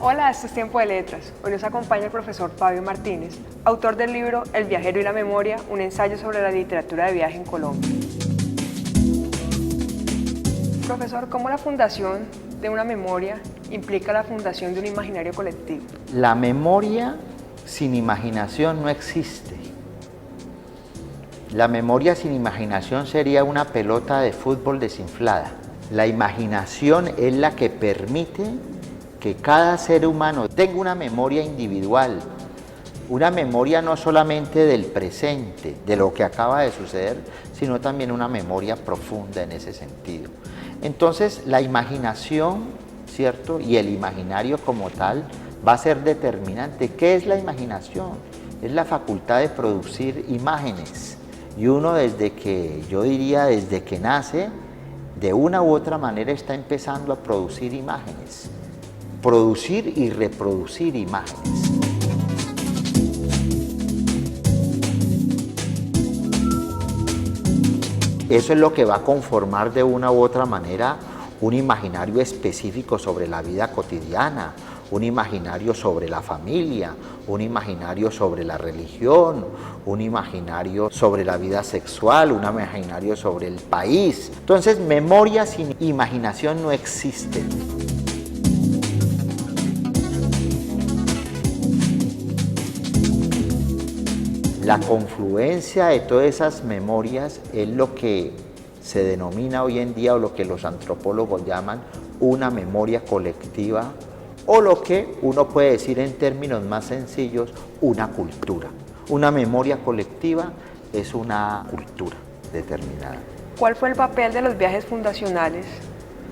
Hola, esto es Tiempo de Letras. Hoy nos acompaña el profesor Fabio Martínez, autor del libro El viajero y la memoria, un ensayo sobre la literatura de viaje en Colombia. Profesor, ¿cómo la fundación de una memoria implica la fundación de un imaginario colectivo? La memoria sin imaginación no existe. La memoria sin imaginación sería una pelota de fútbol desinflada. La imaginación es la que permite que cada ser humano tenga una memoria individual, una memoria no solamente del presente, de lo que acaba de suceder, sino también una memoria profunda en ese sentido. Entonces, la imaginación, ¿cierto? Y el imaginario como tal va a ser determinante. ¿Qué es la imaginación? Es la facultad de producir imágenes. Y uno desde que nace, de una u otra manera está empezando a producir imágenes. Producir y reproducir imágenes. Eso es lo que va a conformar de una u otra manera un imaginario específico sobre la vida cotidiana, un imaginario sobre la familia, un imaginario sobre la religión, un imaginario sobre la vida sexual, un imaginario sobre el país. Entonces, memoria sin imaginación no existe. La confluencia de todas esas memorias es lo que se denomina hoy en día, o lo que los antropólogos llaman una memoria colectiva, o lo que uno puede decir en términos más sencillos, una cultura. Una memoria colectiva es una cultura determinada. ¿Cuál fue el papel de los viajes fundacionales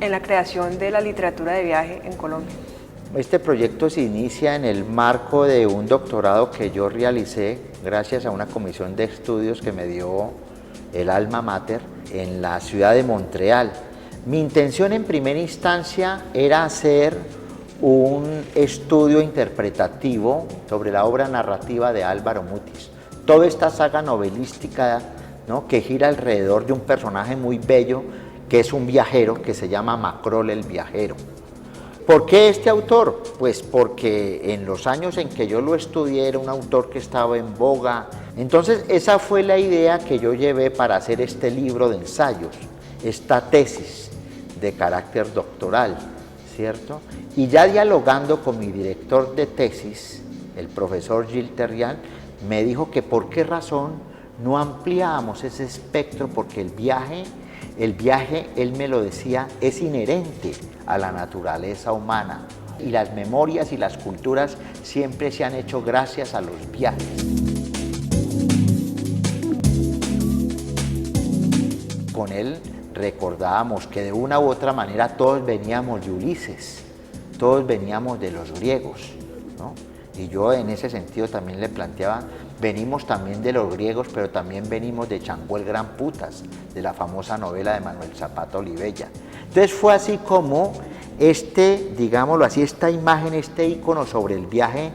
en la creación de la literatura de viaje en Colombia? Este proyecto se inicia en el marco de un doctorado que yo realicé gracias a una comisión de estudios que me dio el alma mater en la ciudad de Montreal. Mi intención en primera instancia era hacer un estudio interpretativo sobre la obra narrativa de Álvaro Mutis. Toda esta saga novelística, ¿no?, que gira alrededor de un personaje muy bello que es un viajero que se llama Macrol el viajero. ¿Por qué este autor? Pues porque en los años en que yo lo estudié era un autor que estaba en boga. Entonces esa fue la idea que yo llevé para hacer este libro de ensayos, esta tesis de carácter doctoral, ¿cierto? Y ya dialogando con mi director de tesis, el profesor Gilles Terrian, me dijo que por qué razón no ampliábamos ese espectro, porque el viaje, él me lo decía, es inherente a la naturaleza humana, y las memorias y las culturas siempre se han hecho gracias a los viajes. Con él recordábamos que de una u otra manera todos veníamos de Ulises, todos veníamos de los griegos, ¿no? Y yo en ese sentido también le planteaba, venimos también de los griegos, pero también venimos de Changó el Gran Putas, de la famosa novela de Manuel Zapata Olivella. Entonces fue así como digámoslo así, esta imagen, este ícono sobre el viaje,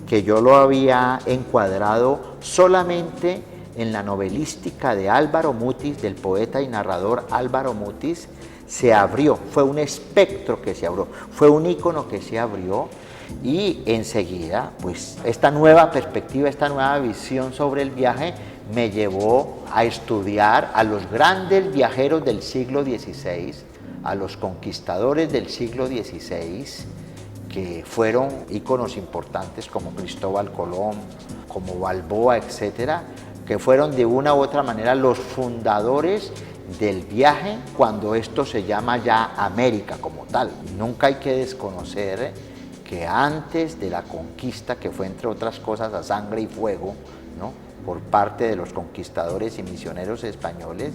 que yo lo había encuadrado solamente en la novelística de Álvaro Mutis, del poeta y narrador Álvaro Mutis, se abrió, fue un espectro que se abrió, fue un ícono que se abrió, y enseguida, pues, esta nueva perspectiva, esta nueva visión sobre el viaje me llevó a estudiar a los grandes viajeros del siglo XVI, a los conquistadores del siglo XVI, que fueron íconos importantes como Cristóbal Colón, como Balboa, etcétera, que fueron de una u otra manera los fundadores del viaje cuando esto se llama ya América como tal. Nunca hay que desconocer que antes de la conquista, que fue entre otras cosas a sangre y fuego, ¿no?, por parte de los conquistadores y misioneros españoles,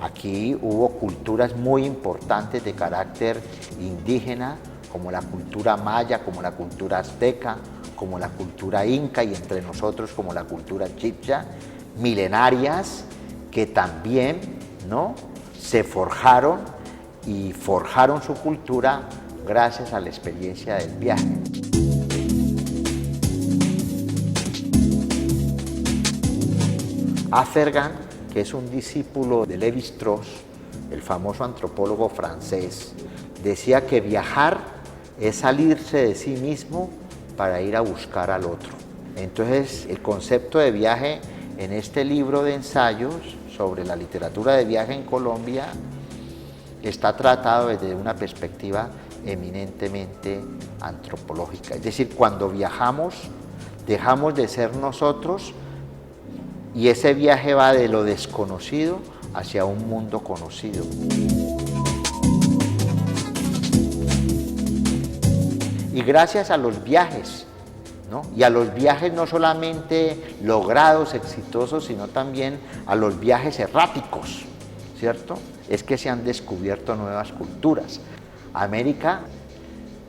Aquí hubo culturas muy importantes de carácter indígena, como la cultura maya, como la cultura azteca, como la cultura inca y entre nosotros como la cultura chibcha, milenarias que también, ¿no?, se forjaron y forjaron su cultura gracias a la experiencia del viaje. Afergan, que es un discípulo de Lévi-Strauss, el famoso antropólogo francés, decía que viajar es salirse de sí mismo para ir a buscar al otro. Entonces, el concepto de viaje en este libro de ensayos sobre la literatura de viaje en Colombia está tratado desde una perspectiva eminentemente antropológica. Es decir, cuando viajamos, dejamos de ser nosotros y ese viaje va de lo desconocido hacia un mundo conocido. Y gracias a los viajes, ¿no?, y a los viajes no solamente logrados, exitosos, sino también a los viajes erráticos, ¿cierto?, es que se han descubierto nuevas culturas. América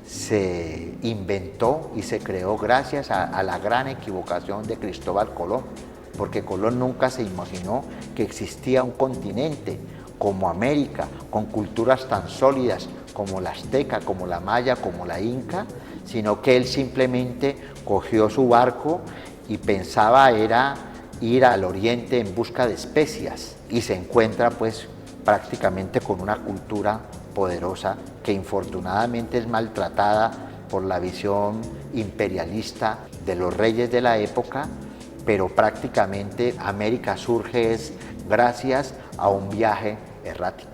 se inventó y se creó gracias a la gran equivocación de Cristóbal Colón, porque Colón nunca se imaginó que existía un continente como América, con culturas tan sólidas como la azteca, como la maya, como la inca, sino que él simplemente cogió su barco y pensaba era ir al oriente en busca de especias y se encuentra pues prácticamente con una cultura poderosa que infortunadamente es maltratada por la visión imperialista de los reyes de la época, pero prácticamente América surge es gracias a un viaje errático.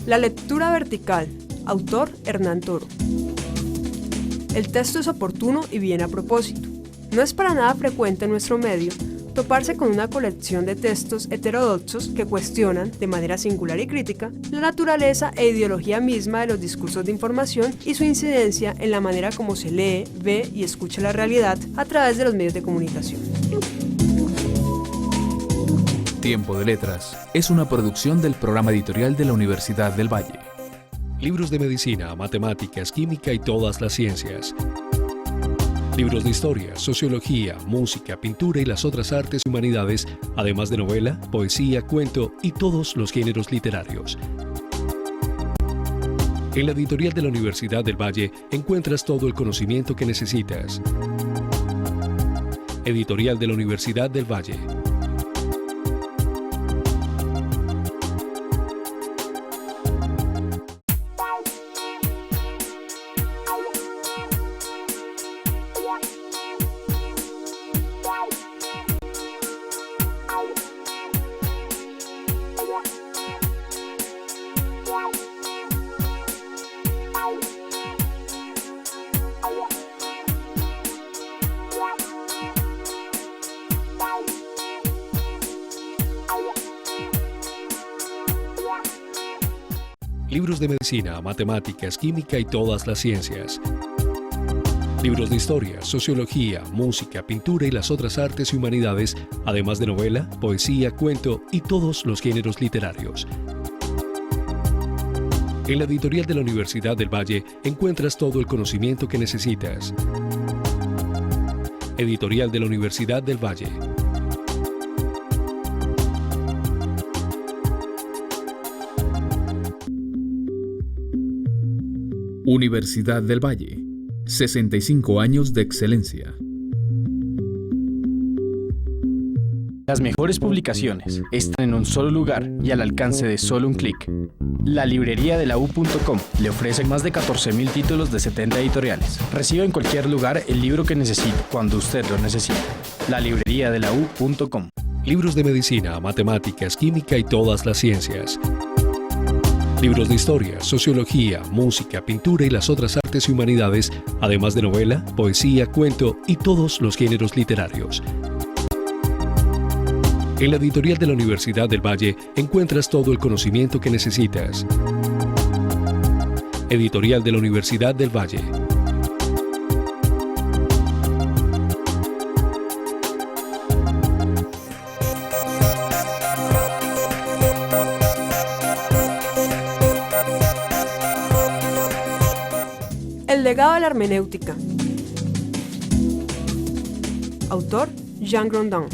La lectura vertical, autor Hernán Toro. El texto es oportuno y bien a propósito. No es para nada frecuente en nuestro medio toparse con una colección de textos heterodoxos que cuestionan, de manera singular y crítica, la naturaleza e ideología misma de los discursos de información y su incidencia en la manera como se lee, ve y escucha la realidad a través de los medios de comunicación. Tiempo de Letras es una producción del programa editorial de la Universidad del Valle. Libros de medicina, matemáticas, química y todas las ciencias. Libros de historia, sociología, música, pintura y las otras artes y humanidades, además de novela, poesía, cuento y todos los géneros literarios. En la editorial de la Universidad del Valle encuentras todo el conocimiento que necesitas. Editorial de la Universidad del Valle. Libros de medicina, matemáticas, química y todas las ciencias. Libros de historia, sociología, música, pintura y las otras artes y humanidades, además de novela, poesía, cuento y todos los géneros literarios. En la editorial de la Universidad del Valle encuentras todo el conocimiento que necesitas. Editorial de la Universidad del Valle. Universidad del Valle, 65 años de excelencia. Las mejores publicaciones están en un solo lugar y al alcance de solo un clic. La librería de la U.com le ofrece más de 14.000 títulos de 70 editoriales. Reciba en cualquier lugar el libro que necesite, cuando usted lo necesite. La librería de la U.com. Libros de medicina, matemáticas, química y todas las ciencias. Libros de historia, sociología, música, pintura y las otras artes y humanidades, además de novela, poesía, cuento y todos los géneros literarios. En la editorial de la Universidad del Valle encuentras todo el conocimiento que necesitas. Editorial de la Universidad del Valle. Legado de la hermenéutica. Autor Jean Grondin.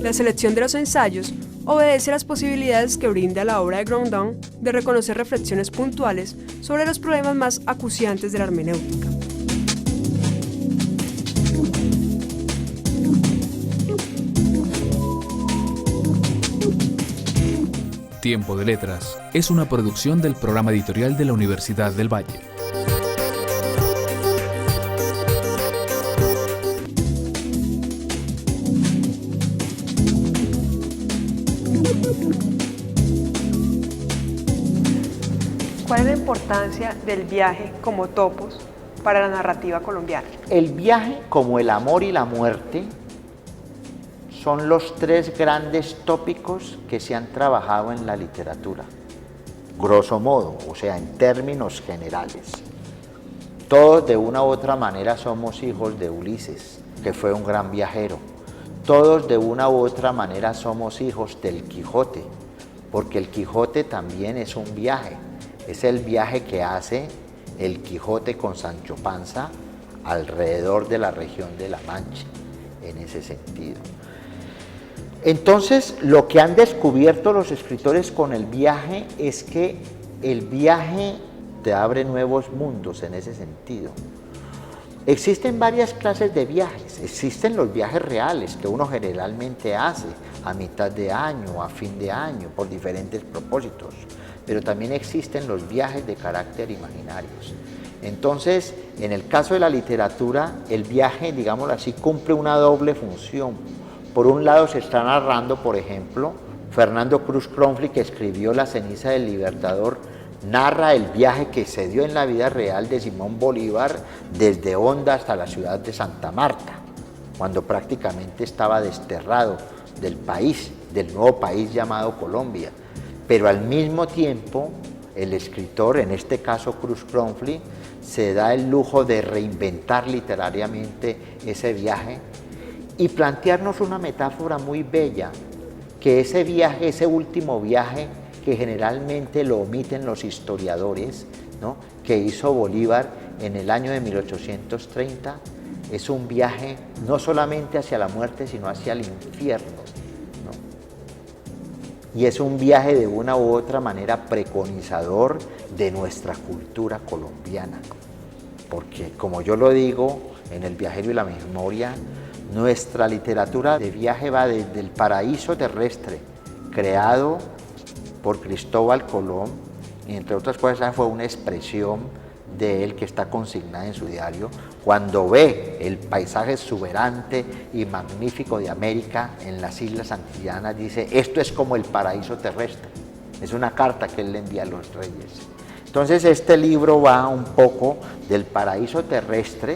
La selección de los ensayos obedece a las posibilidades que brinda la obra de Grondin de reconocer reflexiones puntuales sobre los problemas más acuciantes de la hermenéutica. Tiempo de Letras es una producción del programa editorial de la Universidad del Valle. ¿Cuál es la importancia del viaje como topos para la narrativa colombiana? El viaje, como el amor y la muerte, son los tres grandes tópicos que se han trabajado en la literatura, grosso modo, o sea, en términos generales. Todos de una u otra manera somos hijos de Ulises, que fue un gran viajero. Todos de una u otra manera somos hijos del Quijote, porque el Quijote también es un viaje. Es el viaje que hace el Quijote con Sancho Panza alrededor de la región de La Mancha, en ese sentido. Entonces, lo que han descubierto los escritores con el viaje es que el viaje te abre nuevos mundos en ese sentido. Existen varias clases de viajes. Existen los viajes reales que uno generalmente hace a mitad de año, a fin de año, por diferentes propósitos. Pero también existen los viajes de carácter imaginarios. Entonces, en el caso de la literatura, el viaje, digámoslo así, cumple una doble función. Por un lado se está narrando, por ejemplo, Fernando Cruz Cronfli, que escribió La ceniza del Libertador, narra el viaje que se dio en la vida real de Simón Bolívar desde Honda hasta la ciudad de Santa Marta, cuando prácticamente estaba desterrado del país, del nuevo país llamado Colombia. Pero al mismo tiempo, el escritor, en este caso Cruz Cronfli, se da el lujo de reinventar literariamente ese viaje y plantearnos una metáfora muy bella, que ese viaje, ese último viaje, que generalmente lo omiten los historiadores, ¿no?, que hizo Bolívar en el año de 1830, es un viaje no solamente hacia la muerte, sino hacia el infierno, ¿no? Y es un viaje de una u otra manera preconizador de nuestra cultura colombiana, porque, como yo lo digo en El viajero y la memoria, nuestra literatura de viaje va desde el paraíso terrestre, creado por Cristóbal Colón, y entre otras cosas fue una expresión de él que está consignada en su diario, cuando ve el paisaje exuberante y magnífico de América en las Islas Antillanas, dice: esto es como el paraíso terrestre. Es una carta que él le envía a los reyes. Entonces este libro va un poco del paraíso terrestre,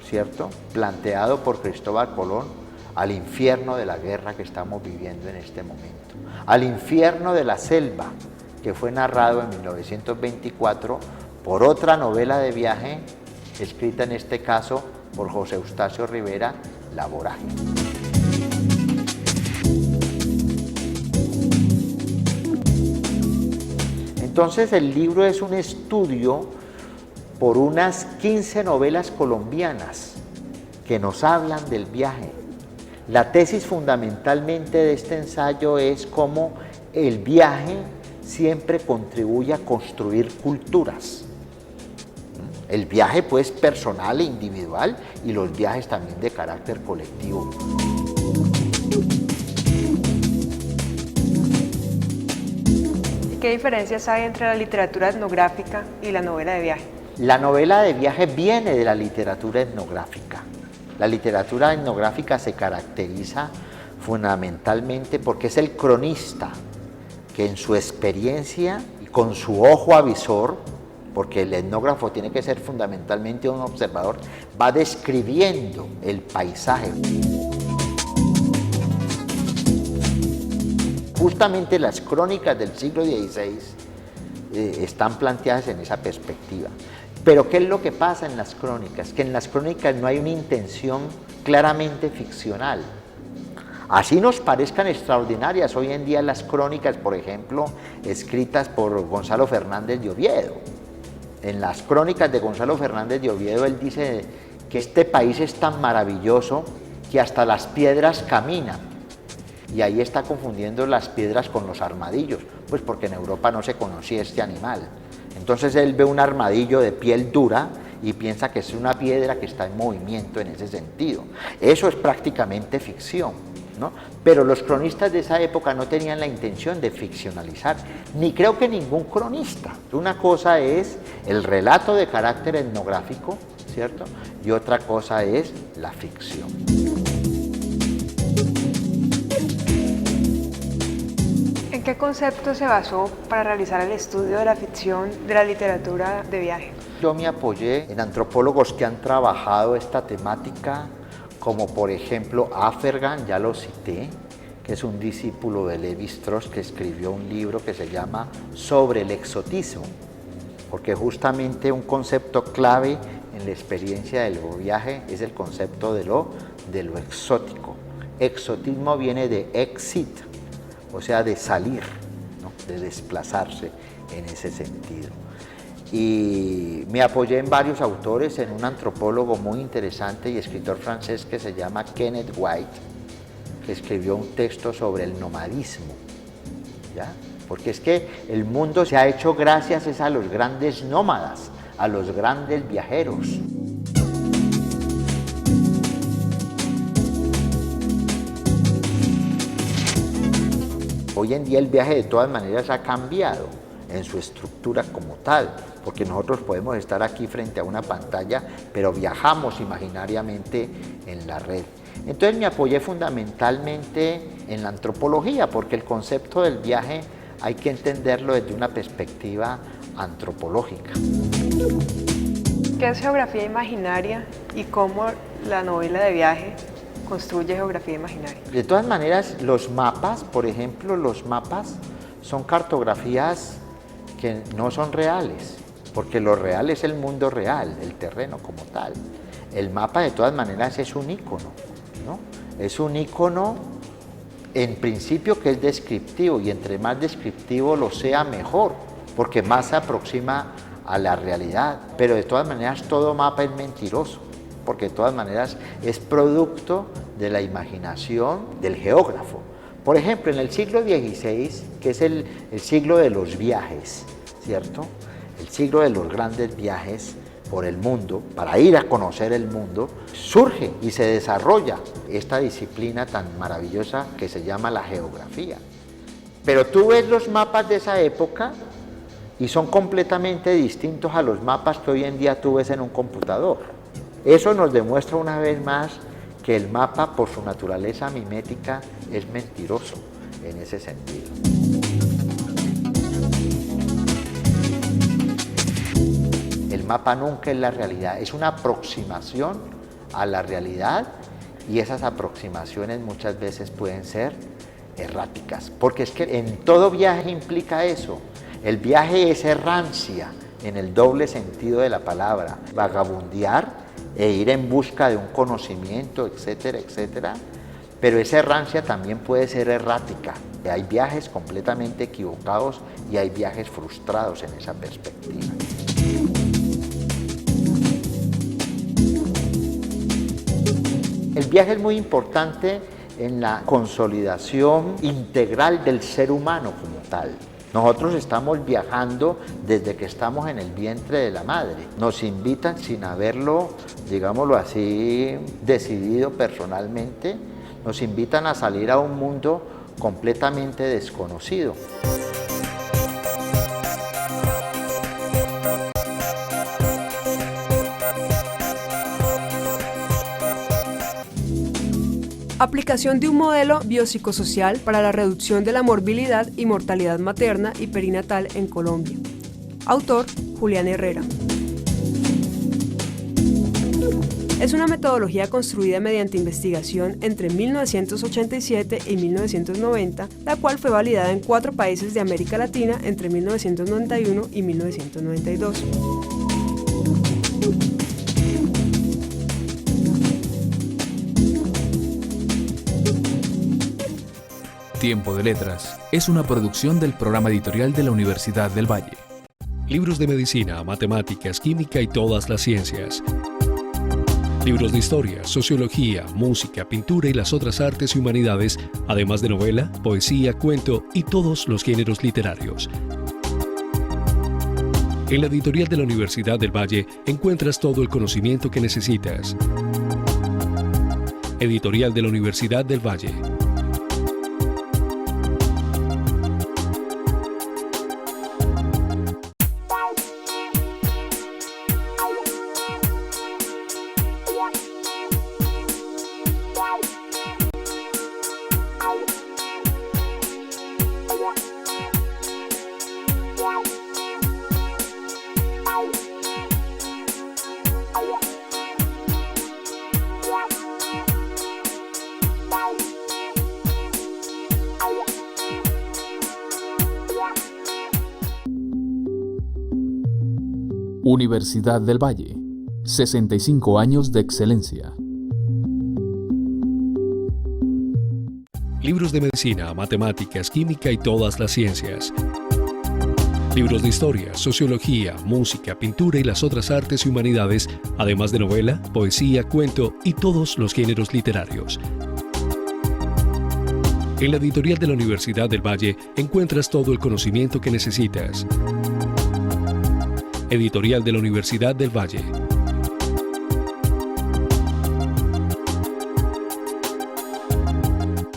¿cierto?, planteado por Cristóbal Colón, al infierno de la guerra que estamos viviendo en este momento, al infierno de la selva, que fue narrado en 1924 por otra novela de viaje, escrita en este caso por José Eustacio Rivera, La vorágine. Entonces el libro es un estudio por unas 15 novelas colombianas que nos hablan del viaje. La tesis fundamentalmente de este ensayo es cómo el viaje siempre contribuye a construir culturas. El viaje pues personal e individual, y los viajes también de carácter colectivo. ¿Y qué diferencias hay entre la literatura etnográfica y la novela de viaje? La novela de viaje viene de la literatura etnográfica. La literatura etnográfica se caracteriza fundamentalmente porque es el cronista que en su experiencia y con su ojo avisor, porque el etnógrafo tiene que ser fundamentalmente un observador, va describiendo el paisaje. Justamente las crónicas del siglo XVI están planteadas en esa perspectiva. Pero ¿qué es lo que pasa en las crónicas? Que en las crónicas no hay una intención claramente ficcional. Así nos parezcan extraordinarias hoy en día las crónicas, por ejemplo, escritas por Gonzalo Fernández de Oviedo. En las crónicas de Gonzalo Fernández de Oviedo él dice que este país es tan maravilloso que hasta las piedras caminan. Y ahí está confundiendo las piedras con los armadillos, pues porque en Europa no se conocía este animal. Entonces él ve un armadillo de piel dura y piensa que es una piedra que está en movimiento en ese sentido. Eso es prácticamente ficción, ¿no? Pero los cronistas de esa época no tenían la intención de ficcionalizar, ni creo que ningún cronista. Una cosa es el relato de carácter etnográfico, ¿cierto? Y otra cosa es la ficción. ¿En qué concepto se basó para realizar el estudio de la ficción de la literatura de viaje? Yo me apoyé en antropólogos que han trabajado esta temática, como por ejemplo Afergan, ya lo cité, que es un discípulo de Lévi-Strauss que escribió un libro que se llama Sobre el exotismo, porque justamente un concepto clave en la experiencia del viaje es el concepto de lo exótico. Exotismo viene de exit, o sea, de salir, ¿no? De desplazarse en ese sentido. Y me apoyé en varios autores, en un antropólogo muy interesante y escritor francés que se llama Kenneth White, que escribió un texto sobre el nomadismo, ¿ya? Porque es que el mundo se ha hecho gracias a los grandes nómadas, a los grandes viajeros. Hoy en día el viaje de todas maneras ha cambiado en su estructura como tal, porque nosotros podemos estar aquí frente a una pantalla, pero viajamos imaginariamente en la red. Entonces me apoyé fundamentalmente en la antropología, porque el concepto del viaje hay que entenderlo desde una perspectiva antropológica. ¿Qué es geografía imaginaria y cómo la novela de viaje construye geografía imaginaria? De todas maneras, los mapas, por ejemplo, los mapas son cartografías que no son reales, porque lo real es el mundo real, el terreno como tal. El mapa de todas maneras es un ícono, ¿no? Es un ícono en principio que es descriptivo, y entre más descriptivo lo sea mejor, porque más se aproxima a la realidad. Pero de todas maneras todo mapa es mentiroso, porque de todas maneras es producto de la imaginación del geógrafo. Por ejemplo, en el siglo XVI, que es el siglo de los viajes, ¿cierto? El siglo de los grandes viajes por el mundo, para ir a conocer el mundo, surge y se desarrolla esta disciplina tan maravillosa que se llama la geografía. Pero tú ves los mapas de esa época y son completamente distintos a los mapas que hoy en día tú ves en un computador. Eso nos demuestra una vez más que el mapa, por su naturaleza mimética, es mentiroso en ese sentido. El mapa nunca es la realidad, es una aproximación a la realidad, y esas aproximaciones muchas veces pueden ser erráticas, porque es que en todo viaje implica eso. El viaje es errancia en el doble sentido de la palabra, vagabundear e ir en busca de un conocimiento, etcétera, etcétera, pero esa errancia también puede ser errática. Hay viajes completamente equivocados y hay viajes frustrados en esa perspectiva. El viaje es muy importante en la consolidación integral del ser humano como tal. Nosotros estamos viajando desde que estamos en el vientre de la madre. Nos invitan sin haberlo, digámoslo así, decidido personalmente, nos invitan a salir a un mundo completamente desconocido. Aplicación de un modelo biopsicosocial para la reducción de la morbilidad y mortalidad materna y perinatal en Colombia. Autor, Julián Herrera. Es una metodología construida mediante investigación entre 1987 y 1990, la cual fue validada en 4 países de América Latina entre 1991 y 1992. Tiempo de Letras es una producción del programa editorial de la Universidad del Valle. Libros de medicina, matemáticas, química y todas las ciencias. Libros de historia, sociología, música, pintura y las otras artes y humanidades, además de novela, poesía, cuento y todos los géneros literarios. En la editorial de la Universidad del Valle encuentras todo el conocimiento que necesitas. Editorial de la Universidad del Valle. Universidad del Valle, 65 años de excelencia. Libros de medicina, matemáticas, química y todas las ciencias. Libros de historia, sociología, música, pintura y las otras artes y humanidades, además de novela, poesía, cuento y todos los géneros literarios. En la editorial de la Universidad del Valle encuentras todo el conocimiento que necesitas. Editorial de la Universidad del Valle.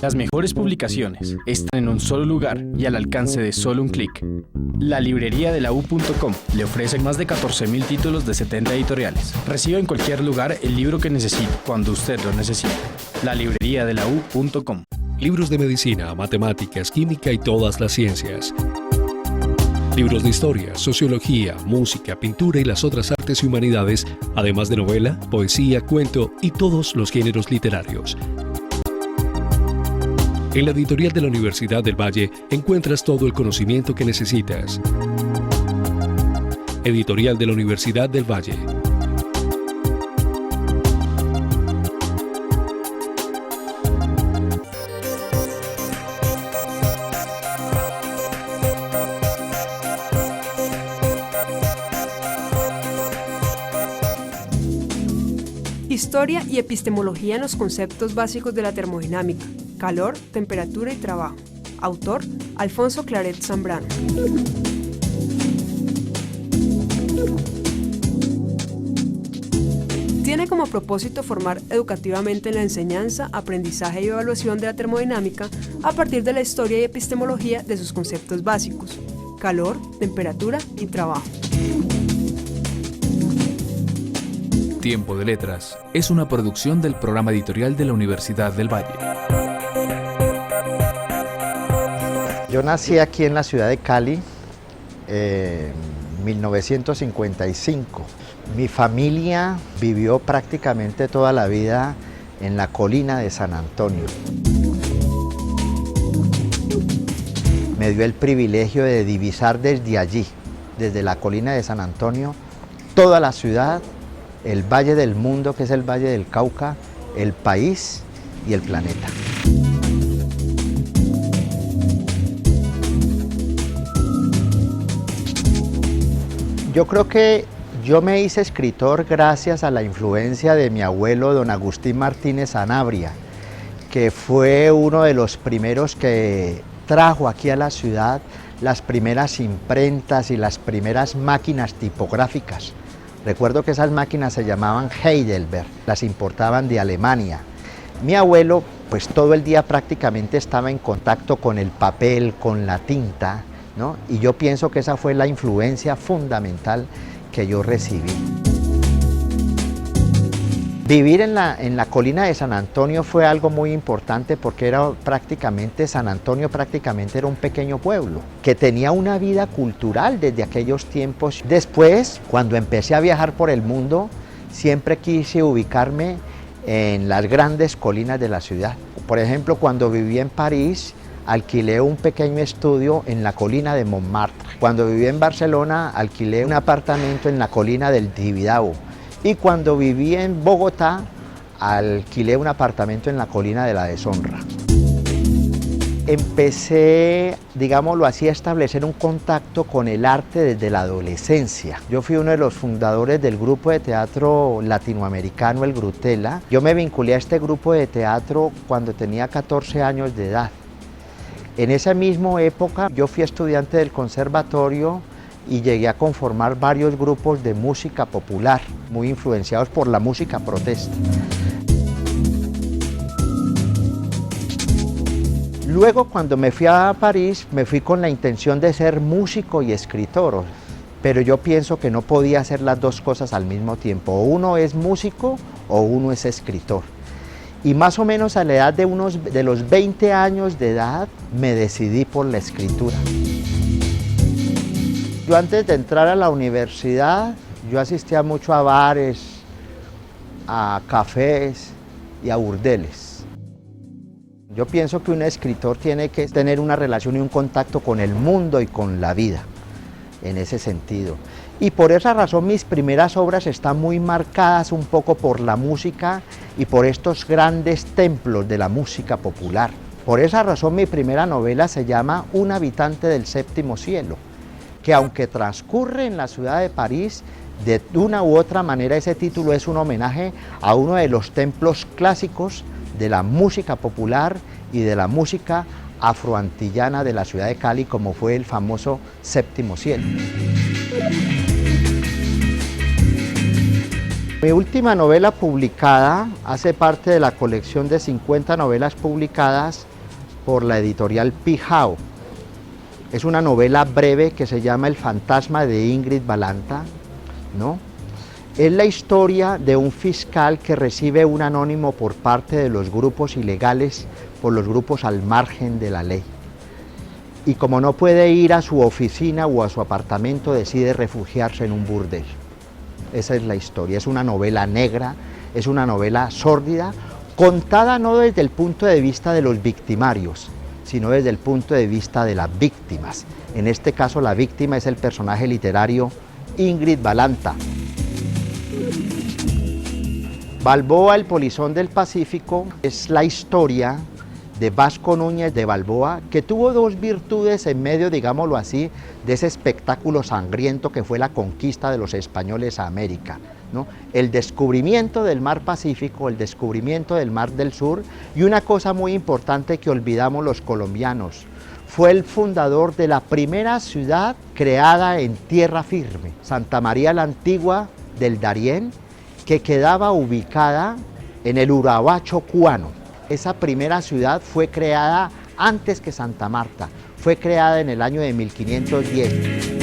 Las mejores publicaciones están en un solo lugar y al alcance de solo un clic. La librería de la U.com le ofrece más de 14.000 títulos de 70 editoriales. Reciba en cualquier lugar el libro que necesite, cuando usted lo necesite. La librería de la U.com. Libros de medicina, matemáticas, química y todas las ciencias. Libros de historia, sociología, música, pintura y las otras artes y humanidades, además de novela, poesía, cuento y todos los géneros literarios. En la editorial de la Universidad del Valle encuentras todo el conocimiento que necesitas. Editorial de la Universidad del Valle. Historia y epistemología en los conceptos básicos de la termodinámica, calor, temperatura y trabajo. Autor, Alfonso Claret Zambrano. Tiene como propósito formar educativamente en la enseñanza, aprendizaje y evaluación de la termodinámica a partir de la historia y epistemología de sus conceptos básicos, calor, temperatura y trabajo. Tiempo de Letras es una producción del programa editorial de la Universidad del Valle. Yo nací aquí en la ciudad de Cali en 1955. Mi familia vivió prácticamente toda la vida en la colina de San Antonio. Me dio el privilegio de divisar desde allí, desde la colina de San Antonio, toda la ciudad, el Valle del Mundo, que es el Valle del Cauca, el país y el planeta. Yo creo que yo me hice escritor gracias a la influencia de mi abuelo, don Agustín Martínez Sanabria, que fue uno de los primeros que trajo aquí a la ciudad las primeras imprentas y las primeras máquinas tipográficas. Recuerdo que esas máquinas se llamaban Heidelberg, las importaban de Alemania. Mi abuelo, pues todo el día prácticamente estaba en contacto con el papel, con la tinta, ¿no? Y yo pienso que esa fue la influencia fundamental que yo recibí. Vivir en la colina de San Antonio fue algo muy importante porque San Antonio prácticamente era un pequeño pueblo que tenía una vida cultural desde aquellos tiempos. Después, cuando empecé a viajar por el mundo, siempre quise ubicarme en las grandes colinas de la ciudad. Por ejemplo, cuando viví en París, alquilé un pequeño estudio en la colina de Montmartre. Cuando viví en Barcelona, alquilé un apartamento en la colina del Tibidabo. Y cuando viví en Bogotá, alquilé un apartamento en la colina de la Deshonra. empecé, digámoslo así, a establecer un contacto con el arte desde la adolescencia. Yo fui uno de los fundadores del grupo de teatro latinoamericano, el Grutela. Yo me vinculé a este grupo de teatro cuando tenía 14 años de edad. En esa misma época yo fui estudiante del conservatorio y llegué a conformar varios grupos de música popular, muy influenciados por la música protesta. Luego, cuando me fui a París, me fui con la intención de ser músico y escritor, pero yo pienso que no podía hacer las dos cosas al mismo tiempo. O uno es músico o uno es escritor. Y más o menos a la edad de los 20 años de edad, me decidí por la escritura. Yo antes de entrar a la universidad, yo asistía mucho a bares, a cafés y a burdeles. Yo pienso que un escritor tiene que tener una relación y un contacto con el mundo y con la vida, en ese sentido. Y por esa razón mis primeras obras están muy marcadas un poco por la música y por estos grandes templos de la música popular. Por esa razón mi primera novela se llama Un habitante del séptimo cielo, que aunque transcurre en la ciudad de París, de una u otra manera ese título es un homenaje a uno de los templos clásicos de la música popular y de la música afroantillana de la ciudad de Cali, como fue el famoso Séptimo Cielo. Mi última novela publicada hace parte de la colección de 50 novelas publicadas por la editorial Pijao. Es una novela breve que se llama El fantasma de Ingrid Balanta, ¿no? Es la historia de un fiscal que recibe un anónimo por parte de los grupos ilegales, por los grupos al margen de la ley. Y como no puede ir a su oficina o a su apartamento, decide refugiarse en un burdel. Esa es la historia, es una novela negra, es una novela sórdida, contada no desde el punto de vista de los victimarios, sino desde el punto de vista de las víctimas. En este caso la víctima es el personaje literario Ingrid Balanta. Balboa, el polizón del Pacífico, es la historia de Vasco Núñez de Balboa, que tuvo dos virtudes en medio, digámoslo así, de ese espectáculo sangriento que fue la conquista de los españoles a América, ¿no? El descubrimiento del mar Pacífico, el descubrimiento del mar del Sur, y una cosa muy importante que olvidamos los colombianos, fue el fundador de la primera ciudad creada en tierra firme, Santa María la Antigua del Darién, que quedaba ubicada en el Urabá chocuano. Esa primera ciudad fue creada antes que Santa Marta, fue creada en el año de 1510.